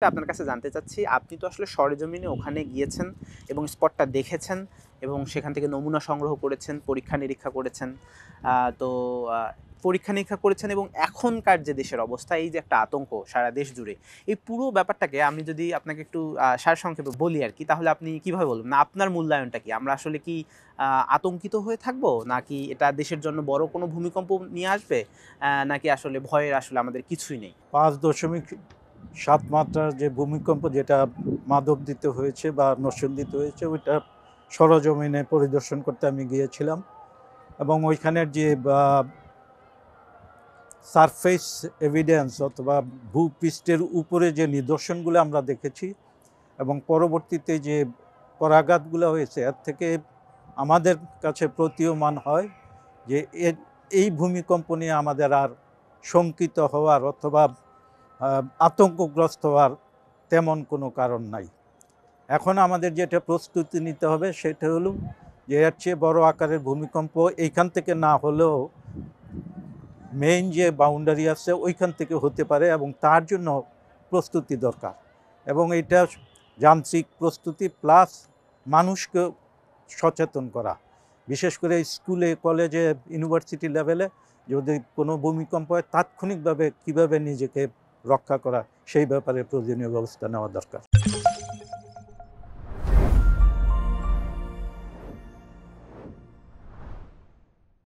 আপনার কাছে জানতে চাচ্ছি, আপনি তো আসলে সরেজমিনে ওখানে গিয়েছেন এবং স্পটটা দেখেছেন এবং সেখান থেকে নমুনা সংগ্রহ করেছেন, পরীক্ষা-নিরীক্ষা করেছেন। তো আ পরীক্ষা-নিরীক্ষা করেছেন এবং এখনকার যে দেশের অবস্থা, এই যে একটা আতঙ্ক সারা দেশ জুড়ে, এই পুরো ব্যাপারটাকে আমি যদি আপনাকে একটু সারসংক্ষেপে বলি আরকি, তাহলে আপনি কিভাবে বলবেন? না আপনার মূল্যায়নটা কি? আমরা আসলে কি আতঙ্কিত হয়ে থাকবো? নাকি এটা দেশের জন্য বড় কোনো ভূমিকম্প নিয়ে আসবে? নাকি আসলে ভয়ের আসলে আমাদের কিছুই নেই? ৫.৭ মাত্রার যে ভূমিকম্প যেটা মাধবদীতে হয়েছে বা নরসিংদীতে হয়েছে, ওইটা সরেজমিনে পরিদর্শন করতে আমি গিয়েছিলাম এবং ওইখানের যে সারফেস এভিডেন্স অথবা ভূপৃষ্ঠের উপরে যে নিদর্শনগুলো আমরা দেখেছি এবং পরবর্তীতে যে করাঘাতগুলো হয়েছে, এর থেকে আমাদের কাছে প্রতীয়মান হয় যে এই ভূমিকম্প নিয়ে আমাদের আর শঙ্কিত হওয়ার অথবা আতঙ্কগ্রস্ত হওয়ার তেমন কোনো কারণ নাই। এখন আমাদের যেটা প্রস্তুতি নিতে হবে সেটা হলো যে এর চেয়ে বড় আকারের ভূমিকম্প এইখান থেকে না হলেও মেইন যে বাউন্ডারি আছে ওইখান থেকে হতে পারে এবং তার জন্য প্রস্তুতি দরকার। এবং এটা যান্ত্রিক প্রস্তুতি প্লাস মানুষকে সচেতন করা, বিশেষ করে স্কুলে, কলেজে, ইউনিভার্সিটি লেভেলে যদি কোনো ভূমিকম্প হয় তাৎক্ষণিকভাবে কীভাবে নিজেকে রক্ষা করা সেই ব্যাপারে প্রয়োজনীয় ব্যবস্থা নেওয়া দরকার।